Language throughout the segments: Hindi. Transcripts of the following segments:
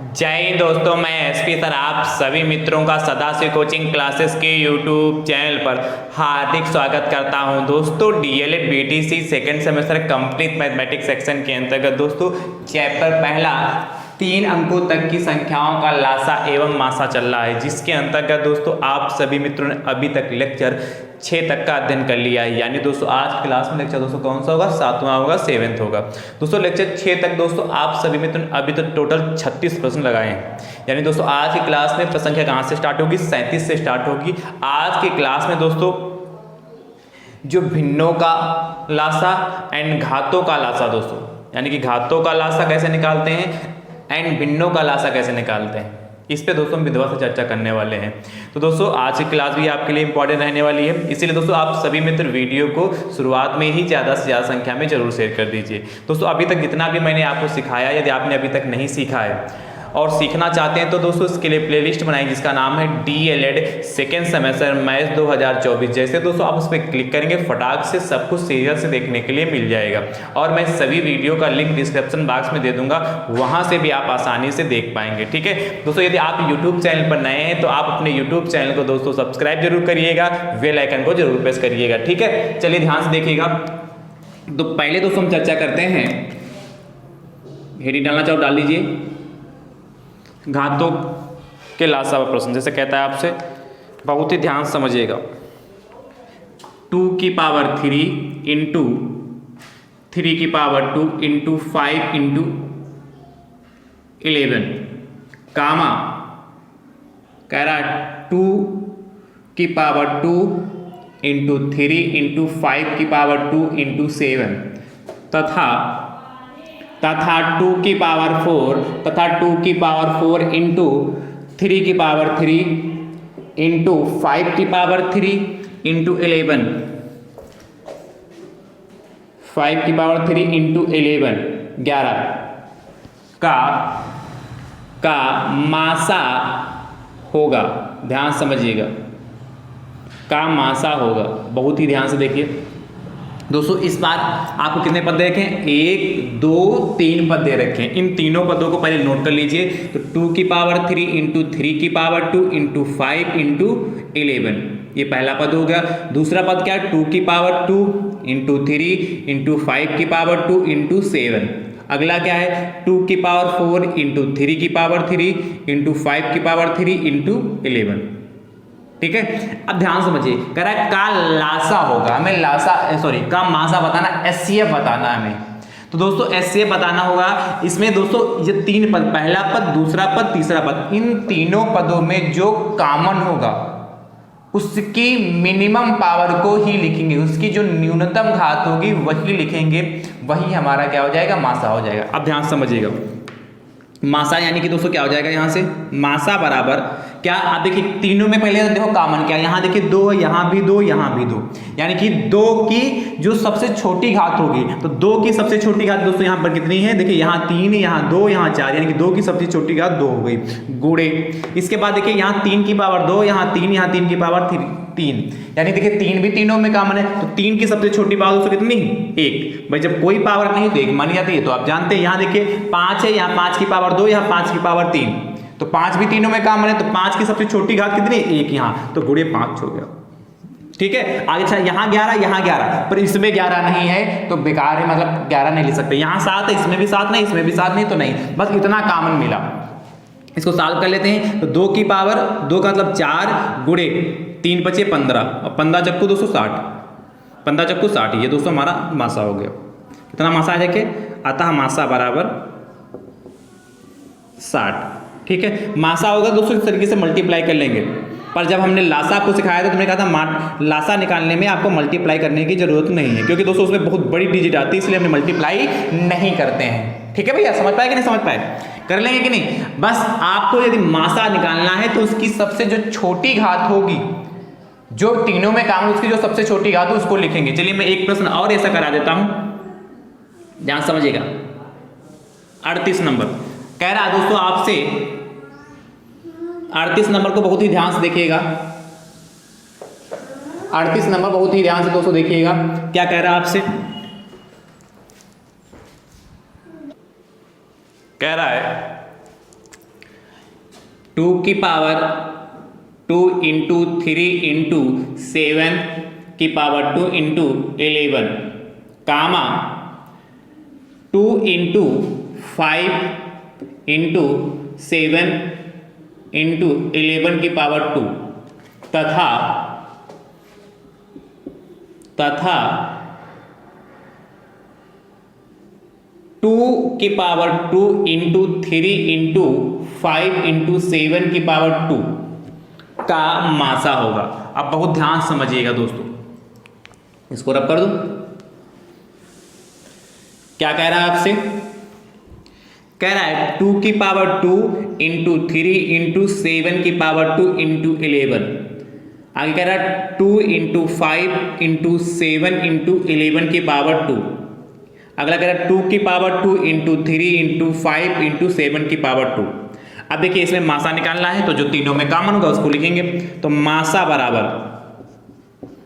जय हिंद दोस्तों, मैं एसपी सर आप सभी मित्रों का सदाशिव कोचिंग क्लासेस के यूट्यूब चैनल पर हार्दिक स्वागत करता हूं। दोस्तों DElEd BTC second semester complete mathematics section के अंतर्गत दोस्तों चैप्टर पहला 3 अंकों तक की संख्याओं का लासा एवं मासा चल रहा है, जिसके अंतर्गत दोस्तों आप सभी मित्रों ने अभी तक लेक्चर 6 तक का अध्ययन कर लिया है। यानी दोस्तों आज की क्लास में लेक्चर दोस्तों कौन सा होगा, 7वां होगा, 7th होगा। दोस्तों लेक्चर 6 तक दोस्तों आप सभी मित्रों ने अभी तक टोटल 36 प्रश्न लगाए हैं। यानी दोस्तों आज की क्लास में प्रश्न संख्या कहाँ से स्टार्ट होगी, 37 से स्टार्ट होगी। आज की क्लास में दोस्तों जो भिन्नों का लासा एंड घातों का लासा दोस्तों, यानी कि घातों का लासा कैसे निकालते हैं एंड भिन्नों का लासा कैसे निकालते हैं, इस पे दोस्तों हम विधवा से चर्चा करने वाले हैं। तो दोस्तों आज की क्लास भी आपके लिए इंपॉर्टेंट रहने वाली है, इसीलिए दोस्तों आप सभी मित्र वीडियो को शुरुआत में ही ज़्यादा से ज़्यादा संख्या में जरूर शेयर कर दीजिए। दोस्तों अभी तक जितना भी मैंने आपको सिखाया, यदि आपने अभी तक नहीं सीखा है और सीखना चाहते हैं तो दोस्तों इसके लिए प्लेलिस्ट बनाई जिसका नाम है डीएलएड सेकेंड सेमेस्टर मैथ्स 2024। जैसे दोस्तों आप उस पर क्लिक करेंगे फटाक से सब कुछ सीरियल से देखने के लिए मिल जाएगा, और मैं सभी वीडियो का लिंक डिस्क्रिप्शन बॉक्स में दे दूंगा, वहां से भी आप आसानी से देख पाएंगे। ठीक है दोस्तों, यदि आप यूट्यूब चैनल पर नए हैं तो आप अपने यूट्यूब चैनल को दोस्तों सब्सक्राइब जरूर करिएगा, बेल आइकन को जरूर प्रेस करिएगा। ठीक है, चलिए ध्यान से देखिएगा। तो पहले दोस्तों हम चर्चा करते हैं, हेडिंग डालना चाहो डाल लीजिए, घातों के लासा व प्रश्न। जैसे कहता है आपसे, बहुत ही ध्यान समझिएगा, 2 की पावर 3 इंटू 3 की पावर 2 इंटू 5 इंटू 11 कामा कह रहा है 2 की पावर 2 इंटू 3 इंटू 5 की पावर 2 इंटू 7 तथा 2 की पावर 4 तथा 2 की पावर 4 इंटू 3 की पावर 3 इंटू 5 की पावर 3 इंटू 11 5 की पावर 3 इंटू 11 का मासा होगा। ध्यान समझिएगा, का मासा होगा। बहुत ही ध्यान से देखिए दोस्तों, इस बार आपको कितने पद दे रखे हैं, 1 2 3 पद दे रखे हैं। इन तीनों पदों को पहले नोट कर लीजिए। तो 2 की पावर 3 इंटू 3 की पावर 2 इंटू 5 इंटू 11, ये पहला पद हो गया। दूसरा पद क्या है, 2 की पावर 2 इंटू 3 इंटू 5 की पावर 2 इंटू 7। अगला क्या है, 2 की पावर 4 इंटू 3 की पावर 3 इंटू 5 की पावर 3 इंटू 11। ठीक है, अब ध्यान समझिए, कह रहा है का लासा होगा, हमें लासा का मासा बताना, एचसीएफ बताना हमें। तो दोस्तों एचसीएफ बताना होगा। इसमें दोस्तों ये 3 पद, पहला पद, दूसरा पद, तीसरा पद, इन तीनों पदों में जो कॉमन होगा उसकी मिनिमम पावर को ही लिखेंगे, उसकी जो न्यूनतम घात होगी वही लिखेंगे, वही हमारा क्या हो जाएगा, मासा हो जाएगा। अब ध्यान समझिएगा, मासा यानी कि दोस्तों क्या हो जाएगा, यहाँ से मासा बराबर क्या, आप देखिए तीनों में पहले देखो कॉमन क्या है, यहाँ देखिए 2, यहाँ भी 2, यहाँ भी 2, यानी कि 2 की जो सबसे छोटी घात होगी, तो 2 की सबसे छोटी घात दोस्तों यहाँ पर कितनी है, देखिए यहाँ 3, यहाँ 2, यहाँ 4, यानी कि 2 की सबसे छोटी घात 2 हो गई, गुणे। इसके बाद देखिए यहाँ 3 की पावर 2, यहाँ 3 की पावर 3, यानी देखिए 3 भी तीनों में कॉमन है, तो 3 की सबसे छोटी पावर दोस्तों कितनी, 1। भाई जब कोई पावर नहीं तो 1 मानी जाती है, तो आप जानते हैं यहाँ देखिए 5 है, यहाँ 5 की पावर 2, यहाँ 5 की पावर 3, तो 5 भी तीनों में कॉमन है, तो 5 की सबसे छोटी घात कितनी, 1 यहाँ, तो गुणे 5 हो गया। ठीक है, आगे अच्छा यहाँ 11, यहाँ 11, पर इसमें 11 नहीं है तो बेकार है, मतलब 11 नहीं ले सकते। यहाँ 7 है, इसमें भी 7 नहीं, इसमें भी 7 नहीं, तो नहीं, बस इतना कॉमन मिला। इसको सॉल्व कर लेते हैं। तो 2 की पावर 2 का मतलब 4 गुणे 3 बचे 15, और 15 चक्कू 260, 15 चक्कू 60, ये दोस्तों हमारा मासा हो गया। कितना मासा है देखिए, अतः मासा बराबर 60। ठीक है, मासा होगा दोस्तों इस तरीके से मल्टीप्लाई कर लेंगे, पर जब हमने लासा आपको सिखाया था तो मैंने कहा था लासा निकालने में आपको मल्टीप्लाई करने की जरूरत नहीं है, क्योंकि दोस्तों उसमें बहुत बड़ी डिजिट आती है, इसलिए हमने मल्टीप्लाई नहीं करते हैं। ठीक है भैया, समझ पाए कि नहीं समझ पाए, कर लेंगे कि नहीं। बस आपको यदि मासा निकालना है तो उसकी सबसे जो छोटी घात होगी, जो तीनों में काम, उसकी जो सबसे छोटी घात हो उसको लिखेंगे। चलिए मैं एक प्रश्न और ऐसा करा देता हूं, ध्यान समझिएगा। 38 नंबर कह रहा है दोस्तों आपसे, 38 नंबर को बहुत ही ध्यान से देखिएगा, 38 नंबर बहुत ही ध्यान से दोस्तों देखिएगा, क्या कह रहा है आपसे, कह रहा है 2 की पावर 2 इंटू 3 इंटू 7 की पावर 2 इंटू 11 कामा 2 इंटू 5 इंटू 7 इंटू 11 की पावर 2 तथा 2 की पावर 2 इंटू 3 इंटू 5 इंटू 7 की पावर 2 का मासा होगा। अब बहुत ध्यान समझिएगा दोस्तों, इसको रब कर दो। क्या कह रहा है आपसे? कह रहा है 2 की पावर 2 इंटू 3 इंटू 7 की पावर 2 इंटू 11। आगे कह रहा है 2 इंटू 5 इंटू 7 इंटू 11 की पावर 2। अगला कह रहा है 2 की पावर 2 इंटू 3 इंटू 5 इंटू 7 की पावर 2। अब देखिए इसमें मासा निकालना है तो जो तीनों में कॉमन होगा उसको लिखेंगे। तो मासा बराबर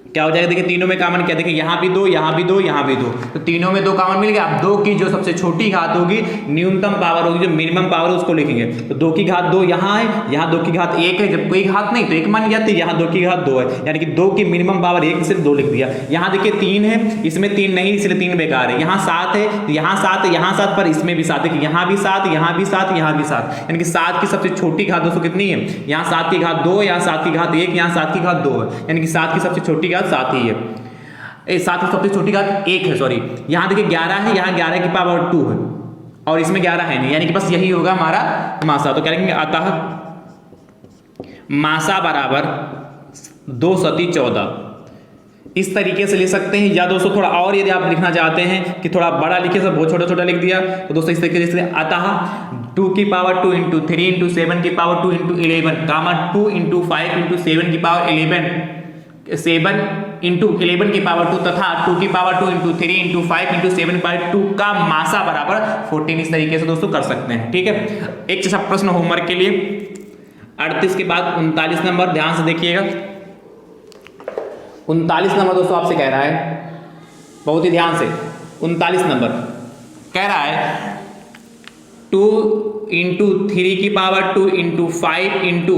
क्या हो जाएगा? देखिए तीनों में कॉमन क्या, देखिए यहाँ भी 2, यहाँ भी 2, यहाँ भी 2, तो तीनों में 2 कॉमन मिल गया। अब 2 की जो सबसे छोटी घात होगी, न्यूनतम पावर होगी, जो मिनिमम पावर है उसको लिखेंगे। तो 2 की घात 2 यहाँ है, यहाँ 2 की घात 1 है, जब कोई घात नहीं तो 1 मान जाती है, यहाँ 2 की घात 2 है, यानी कि 2 की मिनिमम पावर 1 सिर्फ 2 लिख दिया। यहाँ देखिए 3 है, इसमें 3 नहीं, इसलिए 3 बेकार है। यहाँ 7 है, तो यहाँ 7 है, यहाँ 7 पर इसमें भी 7, देखिए यहाँ भी 7, यहाँ भी 7, यहाँ भी 7, यानी कि 7 की सबसे छोटी घात दोस्तों कितनी है? यहाँ 7 की घात 2, यहाँ 7 की घात 1, यहाँ 7 की घात 2 है, यानी कि 7 की सबसे छोटी घात 7 ही है। 7 की सबसे छोटी घात 1 है, सॉरी। यहाँ देखिए 11 है, यहाँ 11 की पावर 2 है, और इसमें 11 है नहीं, यानी कि बस यही होगा हमारा मासा। तो क्या लिखेंगे? अतः मासा बराबर 2 सती 14। इस तरीके से लिख सकते हैं। या दोस्तों थोड़ा और यदि आप लिखना चाहते हैं कि थोड़ा बड़ा लिखे, सब बहुत छोटा छोटा लिख दिया, तो दोस्तों इस तरीके से अतः 2 की पावर 2 इंटू 3 इंटू 7 की पावर 2 इंटू 11 कामा 2 इंटू 5 इंटू 7 की पावर 11 7 इंटू 11 की पावर 2 तथा 2 की पावर 2 इंटू 3 इंटू 5 इंटू 7 की पावर 2 का मासा बराबर 14। इस तरीके से दोस्तों कर सकते हैं, ठीक है। एक जैसा प्रश्न होमवर्क के लिए 38 के बाद 39 नंबर, ध्यान से देखिएगा। 39 नंबर दोस्तों आपसे कह रहा है, बहुत ही ध्यान से। 39 नंबर कह रहा है 2 इंटू 3 की पावर 2 इंटू 5 इंटू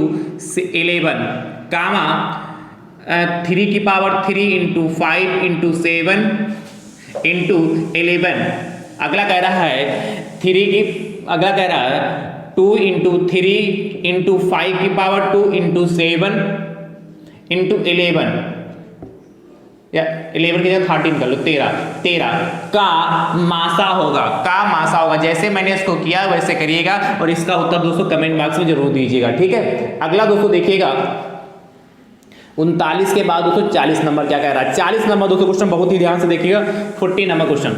11 कामा 3 की पावर 3 इंटू 5 इंटू 7 इंटू 11। अगला कह रहा है 2 इंटू 3 इंटू 5 की पावर 2 इंटू 7 इंटू 11, या 11 की जगह 13 कर लो, 13 का मासा होगा। जैसे मैंने इसको किया वैसे करिएगा, और इसका उत्तर दोस्तों कमेंट बॉक्स में जरूर दीजिएगा, ठीक है। अगला दोस्तों देखिएगा 39 के बाद दोस्तों 40 नंबर क्या कह रहा है। 40 नंबर दोस्तों क्वेश्चन बहुत ही ध्यान से देखिएगा। 40 नंबर क्वेश्चन,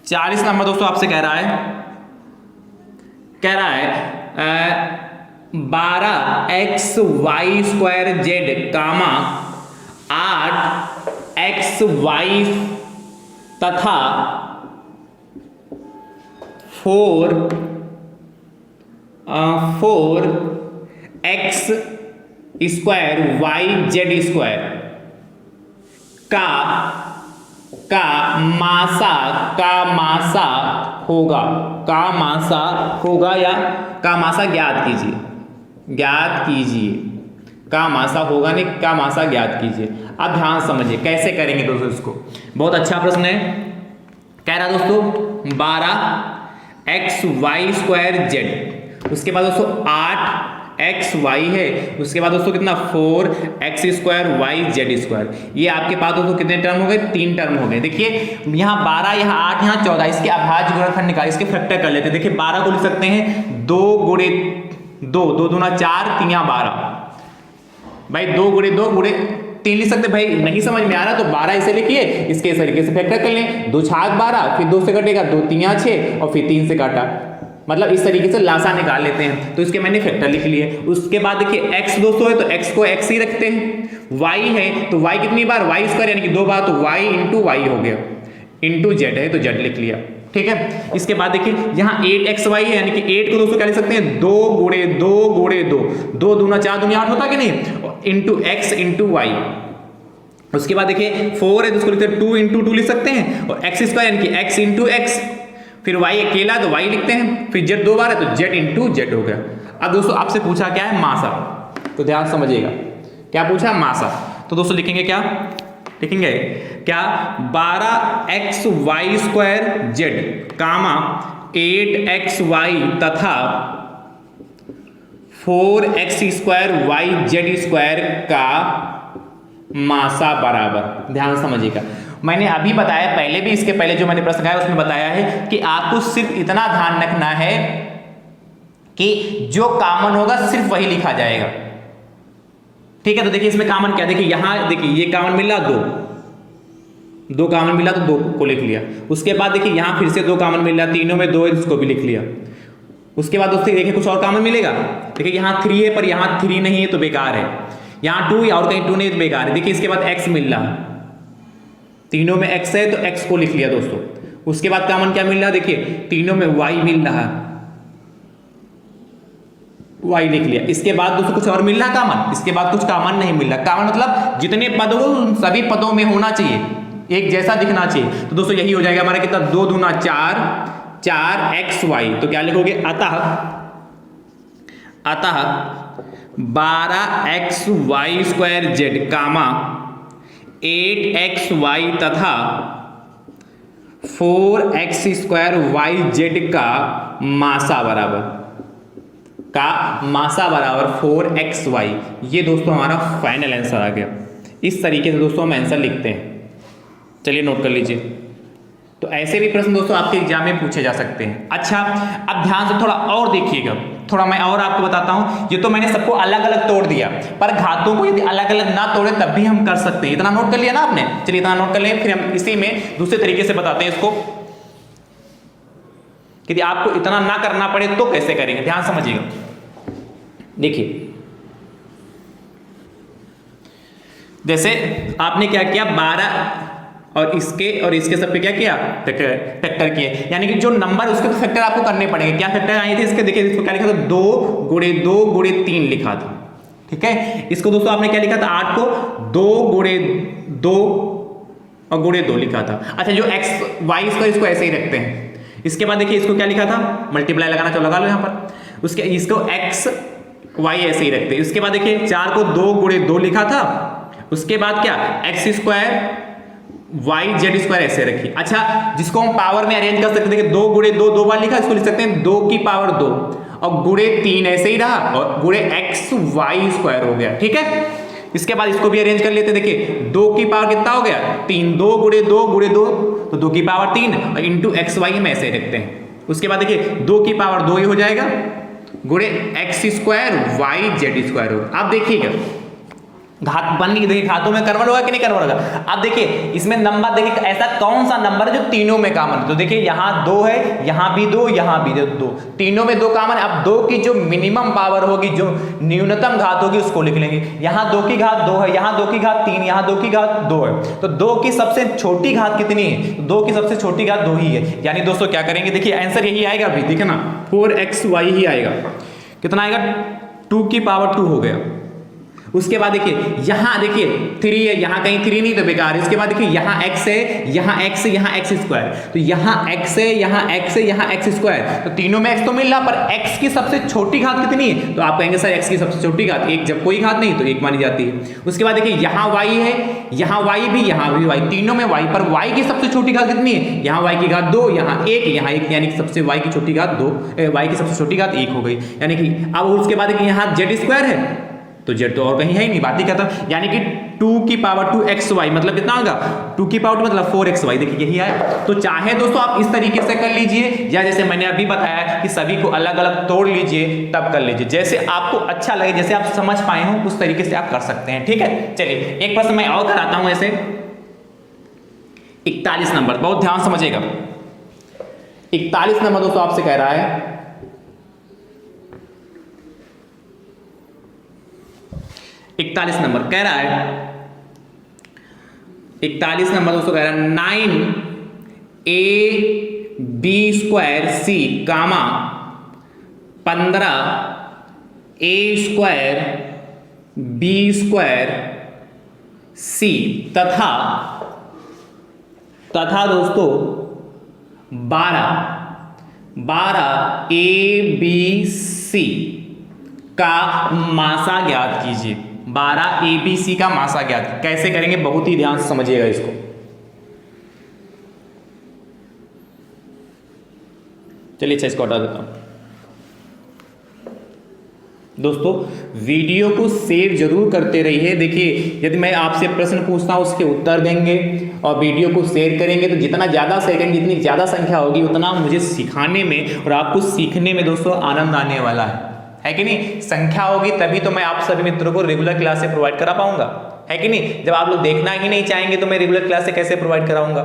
40 नंबर दोस्तों आपसे कह रहा है 12xy² कामा 8xy तथा 4x² yz² का मासा होगा या का मासा ज्ञात कीजिए। का मासा होगा नहीं, का मासा ज्ञात कीजिए। अब ध्यान समझिए कैसे करेंगे दोस्तों इसको। बहुत अच्छा प्रश्न है। कह रहा दोस्तों 12xy² z, उसके बाद दोस्तों 8xy है, उसके बाद दोस्तों कितना 4x² yz²। ये आपके पास दोस्तों कितने टर्म हो गए? 3 टर्म हो गए। देखिए यहाँ 12, यहाँ 8, यहाँ 14, इसके अभाज्य गुणनखंड निकाल, इसके फैक्टर कर लेते हैं। देखिए 12 को लिख सकते हैं 2 गुणे 2, 2 दूना 4, 3 12 भाई, 2 गुणे 2 गुणे 3 लिख सकते। भाई नहीं समझ में आ रहा तो 12 ऐसे लिखिए, इसके इस तरीके से फैक्टर कर लें। 2 छाक 12, फिर 2 से कटेगा 2 3 6 और फिर 3 से काटा, मतलब इस तरीके से लासा निकाल लेते हैं। तो इसके मैंने फैक्टर लिख लिए। उसके बाद देखिए x दोस्तों है तो x को x ही रखते हैं, y है तो y कितनी बार y² यानी कि 2 बार, तो y इंटू y हो गया, इंटू z है तो z लिख लिया, ठीक है। इसके बाद देखिए यहाँ 8xy है, यानी कि 8 को दोस्तों क्या लिख सकते हैं 2 गुणे 2 गुणे 2, 2 दूना 4 दूनी 8 होता कि नहीं, इंटू x इंटू y। उसके बाद देखिए 4 है तो उसको लिखते हैं 2 इंटू 2 लिख सकते हैं, और x² यानी कि x इंटू x, फिर y अकेला तो y लिखते हैं, फिर z 2 बार है तो z इंटू z हो गया। अब दोस्तों आपसे पूछा क्या है, मासा, तो ध्यान समझिएगा क्या पूछा, मासा। तो दोस्तों लिखेंगे क्या, लिखेंगे क्या 12xy² कामा 8xy तथा 4x² का मासा बराबर। ध्यान समझिएगा, मैंने अभी बताया, पहले भी इसके पहले जो मैंने प्रश्न कराया उसमें बताया है कि आपको सिर्फ इतना ध्यान रखना है कि जो कॉमन होगा सिर्फ वही लिखा जाएगा। ठीक है, तो देखिए इसमें कॉमन क्या, देखिए यहां देखिए ये कॉमन मिला दो कॉमन मिला तो 2 को लिख लिया। उसके बाद देखिए यहां फिर से 2 कॉमन मिला, तीनों में 2 है, इसको भी लिख लिया। उसके बाद दोस्तों देखिए कुछ और कॉमन मिलेगा, देखिए यहां 3 है पर यहां 3 नहीं है तो बेकार है, यहां 2 है और कहीं 2 नहीं तो बेकार है। देखिए इसके बाद x मिल रहा, तीनों में x है तो x को लिख लिया दोस्तों। उसके बाद कॉमन क्या मिल रहा, देखिए तीनों में y मिल रहा, y लिख लिया। इसके बाद दोस्तों कुछ और मिल रहा कॉमन, इसके बाद कुछ कॉमन नहीं मिल रहा। कॉमन मतलब जितने पद हो उन सभी पदों में होना चाहिए, एक जैसा दिखना चाहिए। तो दोस्तों यही हो जाएगा हमारा कितना, 2 दूना 4, 4xy। तो क्या लिखोगे, अतः 12xy² कामा 8xy तथा 4x² का मासा बराबर 4xy। ये दोस्तों हमारा फाइनल आंसर आ गया। इस तरीके से दोस्तों हम आंसर लिखते हैं, चलिए नोट कर लीजिए। तो ऐसे भी प्रश्न दोस्तों आपके एग्जाम में पूछे जा सकते हैं। अच्छा, अब ध्यान से थोड़ा और देखिएगा, थोड़ा मैं और आपको बताता हूं। ये तो मैंने सबको अलग अलग तोड़ दिया, पर घातों को यदि अलग अलग ना तोड़े तब भी हम कर सकते हैं। इतना नोट कर लिया ना आपने, चलिए इतना नोट कर लें, फिर हम इसी में दूसरे तरीके से बताते हैं इसको। यदि आपको इतना ना करना पड़े तो कैसे करेंगे, ध्यान समझिएगा। देखिए जैसे आपने क्या किया, 12 और इसके सब पे क्या किया, फैक्टर किए, यानी कि जो नंबर उसके तो फैक्टर आपको करने पड़ेंगे। क्या फैक्टर आए थे इसके, देखिए इसको क्या लिखा था, 2 गुणे 2 गुणे 3 लिखा था। ठीक है, इसको दोस्तों आपने क्या लिखा था, 8 को 2 गुणे 2 और गुणे 2 लिखा था। अच्छा, जो x y इसको ऐसे ही रखते हैं। इसके बाद देखिए इसको क्या लिखा था, मल्टीप्लाई लगाना तो लगा लो यहाँ पर। उसके इसको x y ऐसे ही रखते हैं। उसके बाद देखिए 4 को 2 गुणे 2 लिखा था। उसके बाद क्या, x² yz² ऐसे रखिए। अच्छा, जिसको हम पावर में अरेंज कर सकते हैं, 2 गुणे 2 2 बार लिखा, इसको लिख सकते हैं 2 की पावर 2 और गुणे 3 ऐसे ही रहा और गुणे xy² हो गया। ठीक है, इसके बाद इसको भी अरेंज कर लेते हैं। देखिए 2 की पावर कितना हो गया, 3, 2 गुणे 2 गुणे 2 तो 2 की पावर 3 और इंटू xy हम ऐसे रखते हैं। उसके बाद देखिए 2 की पावर 2 ही हो जाएगा गुणे x² yz² होगा। आप देखिएगा घात बन गई, देखिए घातों में कन्वर्ट होगा कि नहीं कन्वर्ट होगा। अब देखिए इसमें नंबर, देखिए ऐसा कौन सा नंबर है जो तीनों में कॉमन, तो देखिए यहाँ 2 है, यहाँ भी 2, यहाँ भी 2, तीनों में 2 कॉमन। अब 2 की जो मिनिमम पावर होगी, जो न्यूनतम घात होगी उसको लिख लेंगे। यहाँ 2 की घात 2 है, यहाँ 2 की घात 3, यहाँ 2 की घात 2 है, तो 2 की सबसे छोटी घात कितनी है, 2 की सबसे छोटी घात 2 ही है। यानी दोस्तों क्या करेंगे, देखिए आंसर यही आएगा अभी, देखिए ना 4xy ही आएगा। कितना आएगा, 2 की पावर 2 हो गया। उसके बाद देखिए यहाँ देखिए 3 है, यहाँ कहीं 3 नहीं तो बेकार है। इसके बाद देखिए यहाँ x है, यहाँ x है, यहाँ x², तो यहाँ x है, यहाँ x है, यहाँ x², तो तीनों में x तो मिल रहा, पर x की सबसे छोटी घात कितनी है, तो आप कहेंगे सर x की सबसे छोटी घात 1, जब कोई घात नहीं तो 1 मानी जाती है। उसके बाद देखिए यहाँ y है, यहाँ y भी, यहाँ भी y, तीनों में y, पर y की सबसे छोटी घात कितनी है, यहाँ y की घात 2, यहाँ 1, यहाँ 1, यानी कि सबसे y की छोटी घात 2, y की सबसे छोटी घात 1 हो गई। यानी कि अब उसके बाद देखिए यहाँ z² है, तो z तो और कहीं है ही नहीं, बात ही खत्म। यानी कि 2 की पावर 2xy मतलब कितना होगा, 2 की पावर 2 मतलब 4xy, देखिए यही आया। तो चाहे दोस्तों आप इस तरीके से कर लीजिए, या जैसे मैंने अभी बताया कि सभी को अलग अलग तोड़ लीजिए तब कर लीजिए, जैसे आपको अच्छा लगे, जैसे आप समझ पाए हो उस तरीके से आप कर सकते हैं। ठीक है, चलिए एक प्रश्न मैं और कराता हूं ऐसे। 41 नंबर, बहुत ध्यान समझिएगा। 41 नंबर दोस्तों आपसे कह रहा है, 41 नंबर कह रहा है, 41 नंबर दोस्तों कह रहा है 9ab² कामा 15a²b² तथा दोस्तों 12abc का मासा ज्ञात कीजिए। 12 ABC का मासा ज्ञात कैसे करेंगे, बहुत ही ध्यान से समझिएगा इसको। चलिए अच्छा इसको हटा देता हूं। दोस्तों वीडियो को शेयर जरूर करते रहिए। देखिए यदि मैं आपसे प्रश्न पूछता हूं उसके उत्तर देंगे और वीडियो को शेयर करेंगे तो जितना ज़्यादा शेयर करेंगे, जितनी ज़्यादा संख्या होगी उतना मुझे सिखाने में और आपको सीखने में दोस्तों आनंद आने वाला है कि नहीं। संख्या होगी तभी तो मैं आप सभी मित्रों को रेगुलर क्लास से प्रोवाइड करा पाऊंगा, है कि नहीं। जब आप लोग देखना ही नहीं चाहेंगे तो मैं रेगुलर क्लास से कैसे प्रोवाइड कराऊंगा,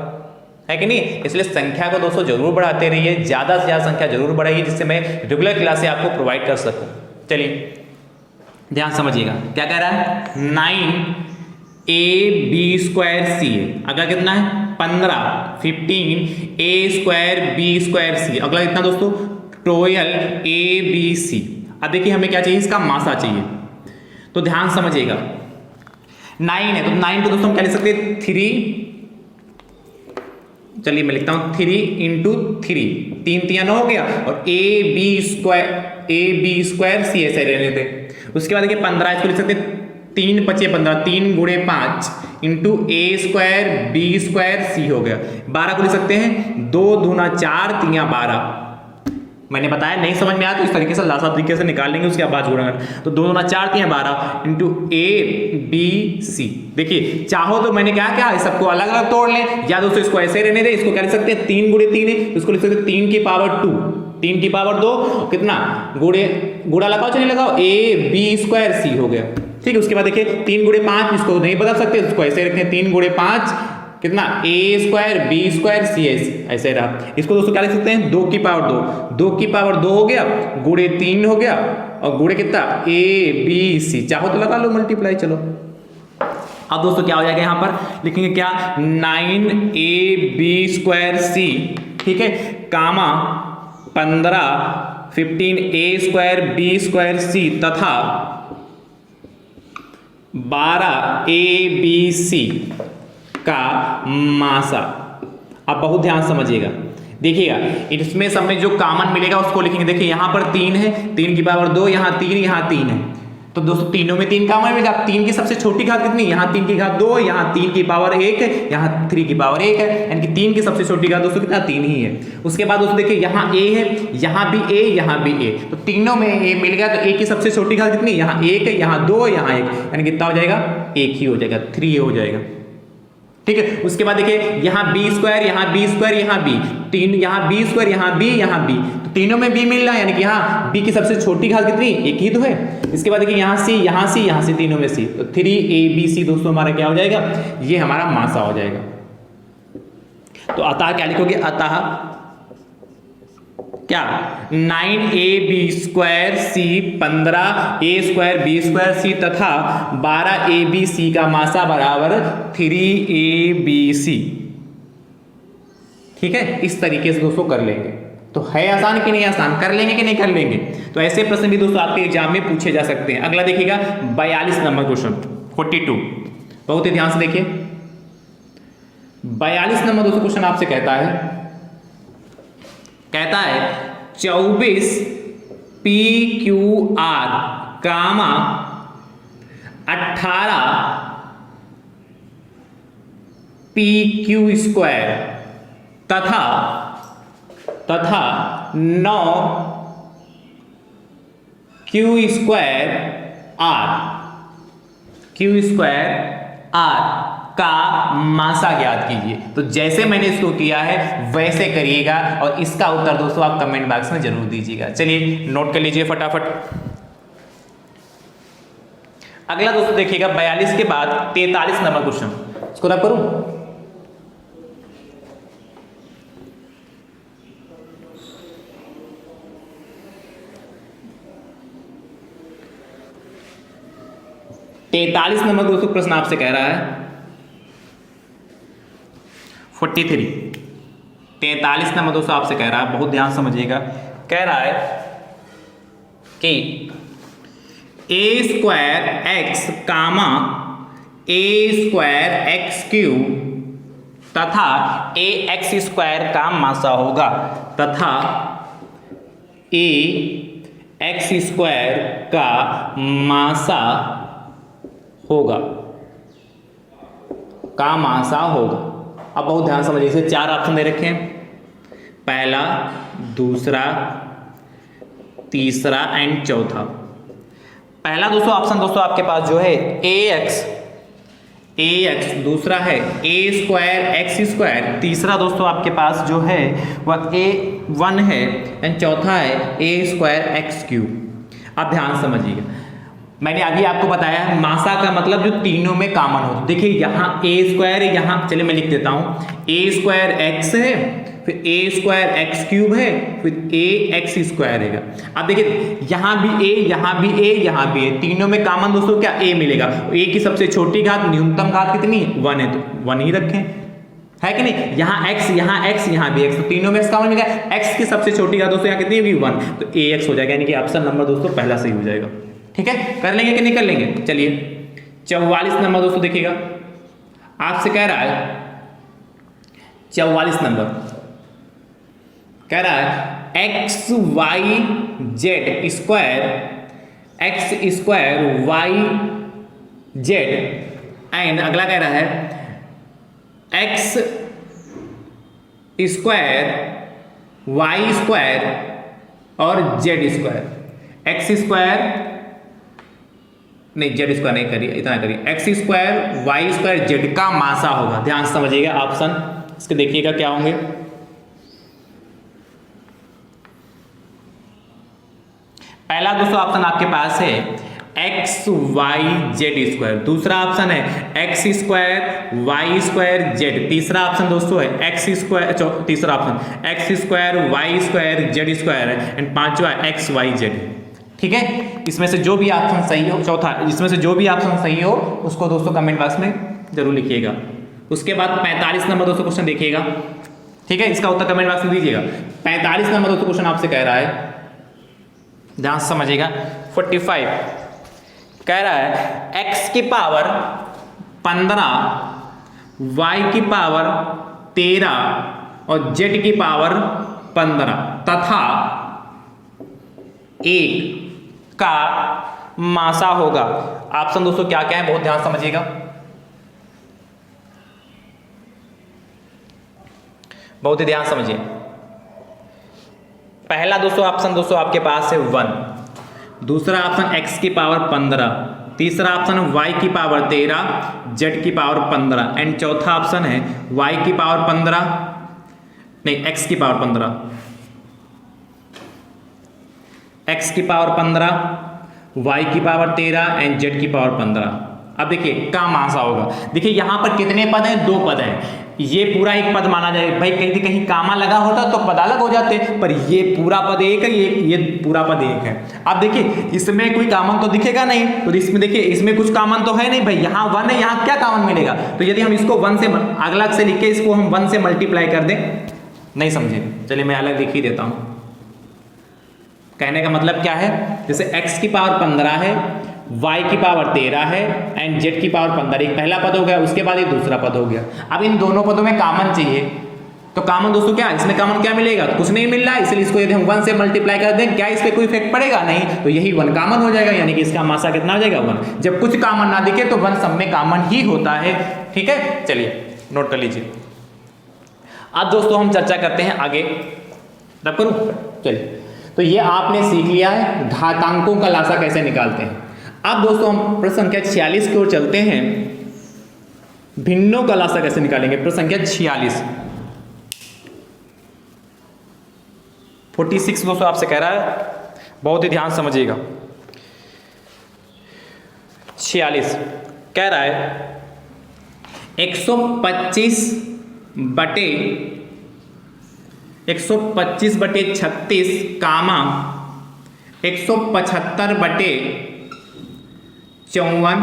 है कि नहीं। इसलिए संख्या को दोस्तों जरूर बढ़ाते रहिए, ज़्यादा से ज़्यादा संख्या जरूर बढ़ाइए जिससे मैं रेगुलर क्लास से आपको प्रोवाइड कर सकूँ। चलिए ध्यान समझिएगा क्या कह रहा है, 9AB² C अगला कितना है 15, 15A²B² C अगला कितना दोस्तों 12ABC। अब देखिए हमें क्या चाहिए, इसका मासा चाहिए। तो ध्यान समझिएगा 9 है तो 9 को दोस्तों हम क्या लिख सकते हैं 3, चलिए मैं लिखता हूं 3 × 3, 3 × 9 हो गया और AB² C ऐसे रहने थे। उसके बाद देखिए 15 इसको लिख सकते 3 × 5 = 15, 3 × 5 × A²B² C हो गया। 12 को लिख सकते हैं 2 दूना 4 3 12। मैंने बताया नहीं समझ में आया तो इस तरीके से लासा तरीके से निकाल लेंगे, उसके बाद जोड़ेंगे। तो 2 दूना 4 3 12 × ABC। देखिए चाहो तो मैंने क्या क्या सबको अलग अलग तोड़ लें, या दोस्तों इसको ऐसे रहने दें। इसको क्या लिख सकते हैं 3 × 3 है, इसको लिख सकते हैं 3 की पावर 2, 3 की पावर 2 कितना गुड़ा लगाओ चलिए लगाओ AB² C हो गया। ठीक है, उसके बाद देखिए 3 × 5 इसको नहीं बदल सकते, इसको ऐसे रखते हैं 3 × 5 कितना A²B² C ऐसे रहा। इसको दोस्तों क्या लिख सकते हैं 2 की पावर 2, 2 की पावर 2 हो गया गुड़े 3 हो गया और गुड़े कितना ABC। चाहो तो लगा लो मल्टीप्लाई। चलो अब दोस्तों क्या हो जाएगा, यहाँ पर लिखेंगे क्या 9AB² C, ठीक है, कामा 15 15A²B² C तथा 12ABC का मासा। अब बहुत ध्यान समझिएगा, देखिएगा इसमें सब में जो कॉमन मिलेगा उसको लिखेंगे। देखिए यहाँ पर 3 है, 3 की पावर 2, यहाँ 3, यहाँ 3 है, तो दोस्तों तीनों में 3 कॉमन मिलेगा। 3 की सबसे छोटी घात कितनी, यहाँ 3 की घात 2, यहाँ 3 की पावर 1 है, यहाँ 3 की पावर 1 है, यानी कि 3 की सबसे छोटी घात दोस्तों कितना 3 ही है। उसके बाद दोस्तों देखिए यहाँ a है, यहाँ भी a, यहाँ भी a, तो तीनों में a मिल गया। तो a की सबसे छोटी घात कितनी, यहाँ 1 है, यहाँ 2, यहाँ 1, यानी कितना हो जाएगा 1 ही हो जाएगा, 3 हो जाएगा। ठीक है, उसके बाद देखिए यहाँ B², यहाँ B², यहाँ B, 3 यहाँ B², यहाँ B, यहाँ B, तो तीनों में B मिल रहा है, यानी कि यहाँ B की सबसे छोटी घात कितनी 1 ही तो है। इसके बाद देखिए यहाँ C, यहाँ C, यहाँ C, तीनों में C, तो 3ABC दोस्तों हमारा क्या हो जाएगा, ये हमारा मासा हो जाएगा। तो अतः क्या लिखोगे, अतः क्या 9AB² C 15A²B² C तथा 12ABC का मासा बराबर 3ABC। ठीक है, इस तरीके से दोस्तों कर लेंगे। तो है आसान कि नहीं आसान, कर लेंगे कि नहीं कर लेंगे। तो ऐसे प्रश्न भी दोस्तों आपके एग्जाम में पूछे जा सकते हैं। अगला देखिएगा 42 नंबर क्वेश्चन 42, बहुत ही ध्यान से देखिए। 42 नंबर दोस्तों क्वेश्चन आपसे कहता है 24 PQR कामा 18 PQ² तथा 9 Q² का मासा ज्ञात कीजिए। तो जैसे मैंने इसको किया है वैसे करिएगा और इसका उत्तर दोस्तों आप कमेंट बॉक्स में जरूर दीजिएगा। चलिए नोट कर लीजिए फटाफट। अगला दोस्तों देखिएगा 42 के बाद 43 नंबर क्वेश्चन, इसको रब करूं। तैतालीस नंबर दोस्तों प्रश्न आपसे कह रहा है 43, 43 नंबर दोस्तों आपसे कह रहा है, बहुत ध्यान समझिएगा। कह रहा है कि A²X कामा A²X³ तथा AX² का मासा होगा तथा एक्स स्क्वायर का मासा होगा, का मासा होगा। अब बहुत ध्यान समझिए, इसे 4 ऑप्शन दे रखे हैं, पहला, दूसरा, तीसरा एंड चौथा। पहला दोस्तों ऑप्शन दोस्तों आपके पास जो है ए एक्स, दूसरा है ए स्क्वायर एक्स स्क्वायर, तीसरा दोस्तों आपके पास जो है वह A1 है एंड चौथा है ए स्क्वायर एक्स क्यूब। अब ध्यान समझिएगा, मैंने अभी आपको बताया है मासा का मतलब जो तीनों में कॉमन हो। देखिए यहाँ ए स्क्वायर है, यहाँ चलिए मैं लिख देता हूँ, ए स्क्वायर एक्स है, फिर ए स्क्वायर एक्स क्यूब है, फिर ए एक्स स्क्वायर है। अब देखिए यहाँ भी ए, यहाँ भी ए, यहाँ भी ए, तीनों में कॉमन दोस्तों क्या ए मिलेगा। ए की सबसे छोटी घात न्यूनतम घात कितनी, 1 है, तो 1 ही रखें, है कि नहीं। यहाँ x, यहाँ भी x, तो तीनों में कॉमन मिलेगा। x की सबसे छोटी घात दोस्तों यहाँ कितनी होगी, 1, तो ax हो जाएगा, यानी कि ऑप्शन नंबर दोस्तों पहला सही हो जाएगा। ठीक है, कर लेंगे कि नहीं कर लेंगे। चलिए 44 नंबर दोस्तों देखिएगा, आपसे कह रहा है 44 नंबर कह रहा है x y z square, x square y z and अगला कह रहा है एक्स स्क्वायर वाई स्क्वायर और जेड स्क्वायर। एक्स स्क्वायर नहीं, जेड स्क्वायर नहीं करिए, इतना करिए, x square y square z का मासा होगा। ध्यान से समझिएगा, ऑप्शन इसके देखिएगा क्या होंगे। पहला दोस्तों ऑप्शन आपके पास है एक्स वाई जेड स्क्वायर, दूसरा ऑप्शन है x square y square z, तीसरा ऑप्शन दोस्तों है एक्स स्क्वायर, तीसरा option x square y square z square है एंड पांचवा एक्स वाई जेड। ठीक है, इसमें से जो भी ऑप्शन सही हो, चौथा, इसमें से जो भी ऑप्शन सही हो उसको दोस्तों कमेंट बॉक्स में जरूर लिखिएगा। उसके बाद 45 नंबर दोस्तों क्वेश्चन देखिएगा। ठीक है, इसका उत्तर कमेंट बॉक्स में दीजिएगा। 45 नंबर दोस्तों क्वेश्चन आपसे कह रहा है, ध्यान से समझिएगा, 45 कह रहा है x की पावर 15, y की पावर 13 और z की पावर 15 तथा 1 का मासा होगा। ऑप्शन दोस्तों क्या क्या है, बहुत ध्यान समझिएगा। बहुत ही ध्यान समझिए। पहला दोस्तों ऑप्शन दोस्तों आपके पास है 1, दूसरा ऑप्शन x की पावर 15, तीसरा ऑप्शन y की पावर 13, z की पावर 15 एंड चौथा ऑप्शन है y की पावर 15 नहीं, x की पावर 15, x की पावर 15, y की पावर 13 एंड z की पावर 15। अब देखिए का मासा होगा। देखिए यहाँ पर कितने पद हैं, 2 पद हैं, ये पूरा एक पद माना जाए। भाई कहीं कहीं कामा लगा होता तो पद अलग हो जाते, पर ये पूरा पद एक है, ये पूरा पद एक है। अब देखिए इसमें कोई कॉमन तो दिखेगा नहीं, तो इसमें देखिए इसमें कुछ कॉमन तो है नहीं भाई, यहाँ 1 है, यहाँ क्या कॉमन मिलेगा। तो यदि हम इसको 1 से अलग से लिख के इसको हम 1 से मल्टीप्लाई कर दें, नहीं समझे, चलिए मैं अलग लिख ही देता हूँ। कहने का मतलब क्या है, जैसे x की पावर 15 है, y की पावर 13 है एंड z की पावर 15, एक पहला पद हो गया, उसके बाद एक दूसरा पद हो गया। अब इन दोनों पदों में कॉमन चाहिए, तो कॉमन दोस्तों क्या, इसमें कॉमन क्या मिलेगा, तो कुछ नहीं मिल रहा है, इसलिए इसको यदि हम 1 से मल्टीप्लाई कर दें, क्या इस पर कोई इफेक्ट पड़ेगा, नहीं, तो यही 1 कॉमन हो जाएगा, यानी कि इसका मासा कितना हो जाएगा, 1। जब कुछ कॉमन ना दिखे तो 1 सब में कॉमन ही होता है। ठीक है, चलिए नोट कर लीजिए। अब दोस्तों हम चर्चा करते हैं आगे, रब करूं, चलिए। तो ये आपने सीख लिया है घातांकों का लासा कैसे निकालते हैं। अब दोस्तों हम प्रश्न संख्या 46 की ओर चलते हैं, भिन्नों का लासा कैसे निकालेंगे। प्रश्न संख्या 46, 46 दोस्तों आपसे कह रहा है, बहुत ही ध्यान समझिएगा। 46 कह रहा है 125 बटे 36 कामा 175 बटे 54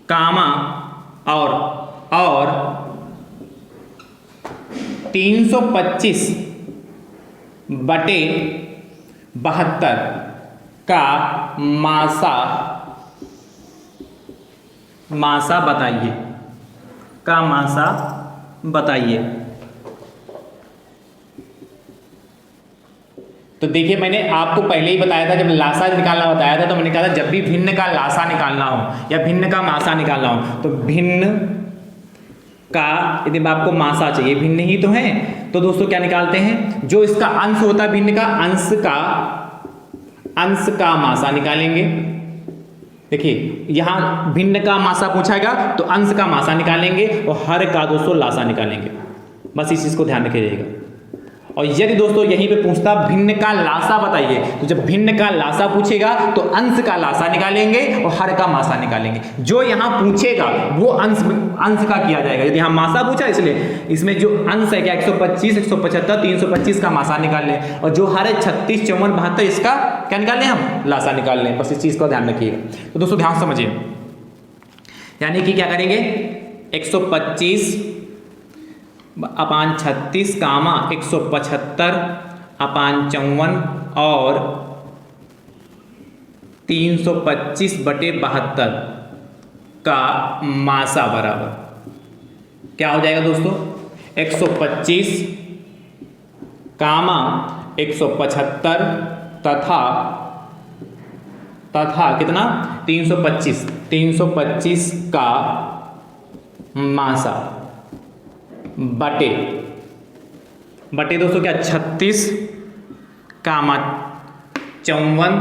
कामा और 325 बटे 72 का मासा बताइए, का मासा बताइए। तो देखिए मैंने आपको पहले ही बताया था, जब लासा निकालना बताया था तो मैंने कहा था जब भी भिन्न का लासा निकालना हो या भिन्न का मासा निकालना हो तो भिन्न का यदि आपको मासा चाहिए, भिन्न ही तो है, तो दोस्तों क्या निकालते हैं, जो इसका अंश होता है भिन्न का अंश का मासा निकालेंगे। देखिए यहां भिन्न का मासा पूछाएगा तो अंश का मासा निकालेंगे और हर का दोस्तों लासा निकालेंगे। बस इस चीज को ध्यान रखिएगा। और यदि दोस्तों यहीं पे पूछता भिन्न का लासा बताइए, तो जब भिन्न का लासा पूछेगा तो अंश का लासा निकालेंगे और हर का मासा निकालेंगे। जो यहाँ पूछेगा वो अंश का किया जाएगा। यदि यहाँ मासा पूछा इसलिए इसमें जो अंश है क्या 125, 175, 325 का मासा निकाल लें और जो हर है 36, 54, 72 इसका क्या निकाल लें हम, लासा निकाल लें। बस इस चीज को ध्यान रखिएगा। तो दोस्तों ध्यान समझिए, यानी कि क्या करेंगे 125 अपान 36 कामा 175 अपान 54 और 325 बटे 72 का मासा बराबर क्या हो जाएगा दोस्तों 125 कामा 175 तथा कितना 325 का मासा बटे दोस्तों क्या 36 कामा 54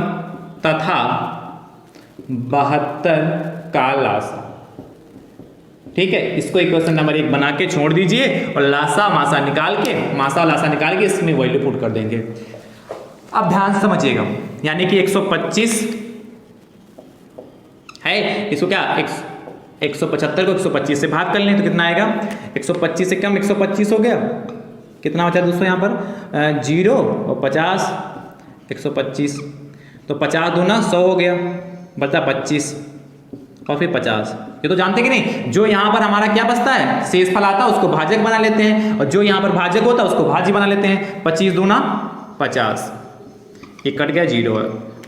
तथा 72 का लासा। ठीक है, इसको इक्वेशन नंबर 1 बना के छोड़ दीजिए और लासा मासा निकाल के इसमें वैल्यू पुट कर देंगे। अब ध्यान से समझिएगा, यानी कि 125 है, इसको क्या 175 को 125 से भाग कर लें तो कितना आएगा 125 से कम 125 हो गया, कितना बचा दोस्तों यहाँ पर 0 और 50 125 तो 50 दूना 100 हो गया, बचा 25 और फिर 50। ये तो जानते कि नहीं, जो यहाँ पर हमारा क्या बचता है शेष फल आता है उसको भाजक बना लेते हैं और जो यहाँ पर भाजक होता है उसको भाज्य बना लेते हैं। 25 दूना 50, ये कट गया 0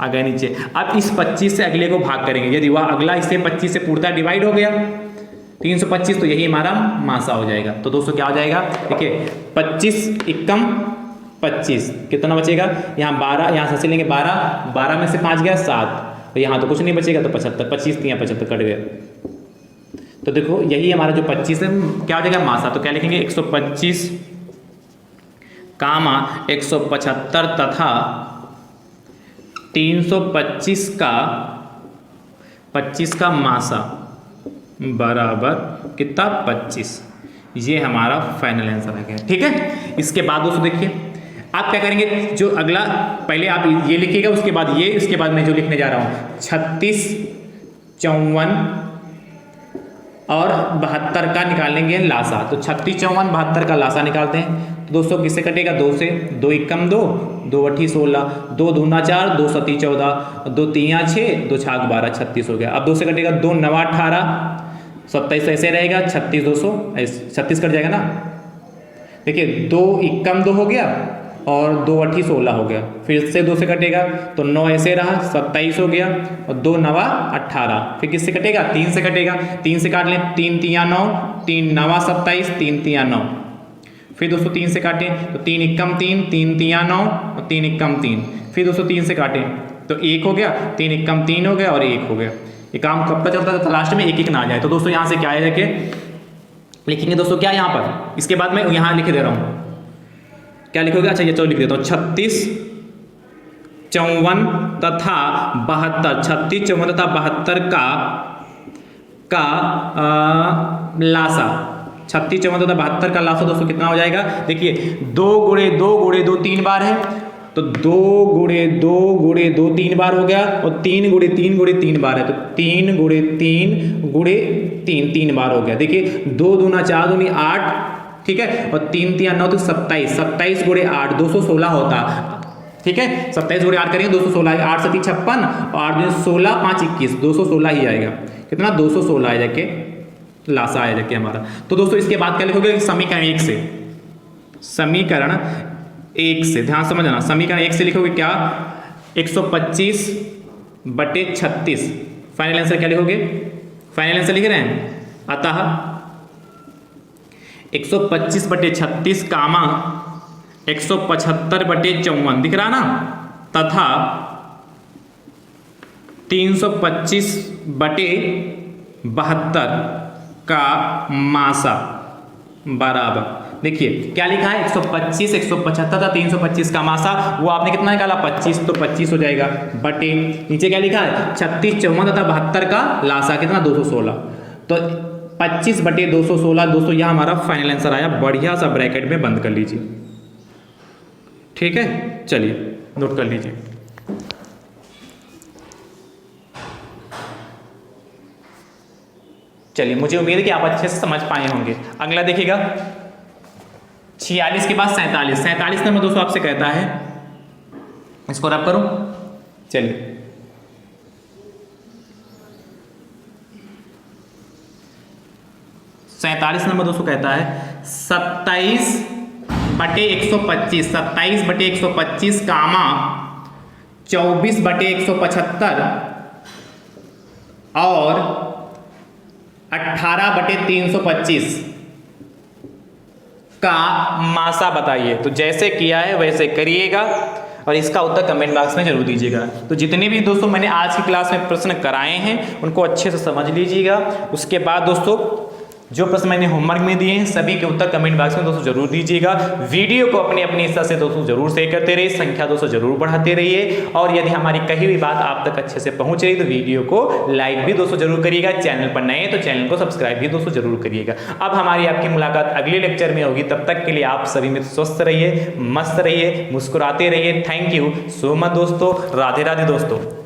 आ गया नीचे। अब इस 25 से अगले को भाग करेंगे, यदि वह अगला इससे 25 से पूर्णतः डिवाइड हो गया 325 तो यही हमारा मासा हो जाएगा। तो दोस्तों क्या हो जाएगा, देखिए 25 एकम 25 कितना बचेगा, यहाँ 12, यहाँ से लेंगे 12 में से 5 गया 7 तो यहाँ तो कुछ नहीं बचेगा तो 75, 25 यहाँ 75 कट गया। तो देखो यही हमारा जो 25 है क्या हो जाएगा मासा। तो क्या लिखेंगे 125 कामा 175 तथा 325 का मासा बराबर कितना 25। ये हमारा फाइनल आंसर आ गया। ठीक है, इसके बाद दोस्तों देखिए आप क्या करेंगे, जो अगला पहले आप ये लिखिएगा उसके बाद ये, उसके बाद मैं जो लिखने जा रहा हूँ 36, 54 और 72 का निकालेंगे लासा। तो 36, 54, 72 का लासा निकालते हैं। तो दोस्तों किससे कटेगा 2 से, 2 एकम 2, 2 अठी 16, 2 दूना 4, 2 सती 14, 2 तीया 6, 2 छाक 12, 36 हो गया। अब 2 से कटेगा 2 नवा 18, 27 ऐसे रहेगा 36, 200 36 कट जाएगा ना। देखिए 2 एकम 2 हो गया और 2 अठी 16 हो गया, फिर से 2 से कटेगा तो 9 ऐसे रहा 27 हो गया और 2 नवा 18, फिर किससे कटेगा 3 से कटेगा, 3 से काट लें 3 तिया 9, 3 नवा 27, 3 तिया 9, फिर दोस्तों 3 से काटें तो 3 एकम 3, 3 तिया 9 और 3 एकम 3, फिर दोस्तों 3 से काटें तो 1 हो गया, 3 एकम 3 हो गया और 1 हो गया। ये काम कब तक चलता था, लास्ट में 1 1 ना आ जाए। तो दोस्तों यहाँ से क्या है कि लिखेंगे दोस्तों क्या यहाँ पर, इसके बाद मैं यहाँ लिख दे रहा हूँ, क्या लिखोगे, अच्छा ये चलो लिख देता हूँ 36, 54 तथा 72, 36, 54 तथा 72 का लासा, 36, 54 तथा 72 का लासा दोस्तों कितना हो जाएगा। देखिए 2 गुणे 2 गुणे 2 3 बार है तो 2 गुणे 2 गुणे 2 3 बार हो गया और 3 गुणे 3 गुणे 3 बार है तो 3 गुणे 3 गुणे 3 3 बार हो गया। देखिए 2 दूना 4 दूनी 8, ठीक है, और 3 तिया 9 तो 27, 27 गुणे 8 216 होता। ठीक है, 27 गुणे 8 करेंगे 216, 8 सती 56 और 8 दूनी 16, 5 21 216 ही आएगा। कितना 216 आया जाके लासा आया जाके हमारा। तो दोस्तों इसके बाद क्या लिखोगे, समीकरण 1 से, समीकरण 1 से ध्यान समझना, समीकरण 1 से लिखोगे क्या 125 बटे 36। फाइनल आंसर क्या लिखोगे, फाइनल आंसर लिख रहे हैं, अतः 125 बटे 36 कामा 175/54 दिख रहा ना, तथा 325/72 का मासा बराबर, देखिए क्या लिखा है 125, 175 था, 325 का मासा, वो आपने कितना निकाला 25, तो 25 हो जाएगा बटे, नीचे क्या लिखा है 36, 54 तथा 72 का लासा कितना 216, तो 25/216 दोस्तों यह हमारा फाइनल आंसर आया। बढ़िया सा ब्रैकेट में बंद कर लीजिए, ठीक है, चलिए नोट कर लीजिए। चलिए मुझे उम्मीद है कि आप अच्छे से समझ पाए होंगे। अगला देखिएगा 46 के बाद 47, 47 नंबर दोस्तों आपसे कहता है, इसको रब करो, चलिए 47 नंबर दोस्तों कहता है 27/125, 27/125 कामा 24/175 और 18/325 का मासा बताइए। तो जैसे किया है वैसे करिएगा और इसका उत्तर कमेंट बॉक्स में जरूर दीजिएगा। तो जितने भी दोस्तों मैंने आज की क्लास में प्रश्न कराए हैं उनको अच्छे से समझ लीजिएगा। उसके बाद दोस्तों जो प्रश्न मैंने होमवर्क में दिए हैं सभी के उत्तर कमेंट बॉक्स में दोस्तों जरूर दीजिएगा। वीडियो को अपने अपने हिस्सा से दोस्तों जरूर शेयर करते रहिए, संख्या दोस्तों जरूर बढ़ाते रहिए, और यदि हमारी कही हुई बात आप तक अच्छे से पहुंच रही तो वीडियो को लाइक भी दोस्तों जरूर करिएगा। चैनल पर नए हैं तो चैनल को सब्सक्राइब भी दोस्तों जरूर करिएगा। अब हमारी आपकी मुलाकात अगले लेक्चर में होगी, तब तक के लिए आप सभी में स्वस्थ रहिए, मस्त रहिए, मुस्कुराते रहिए। थैंक यू सो मच दोस्तों, राधे राधे दोस्तों।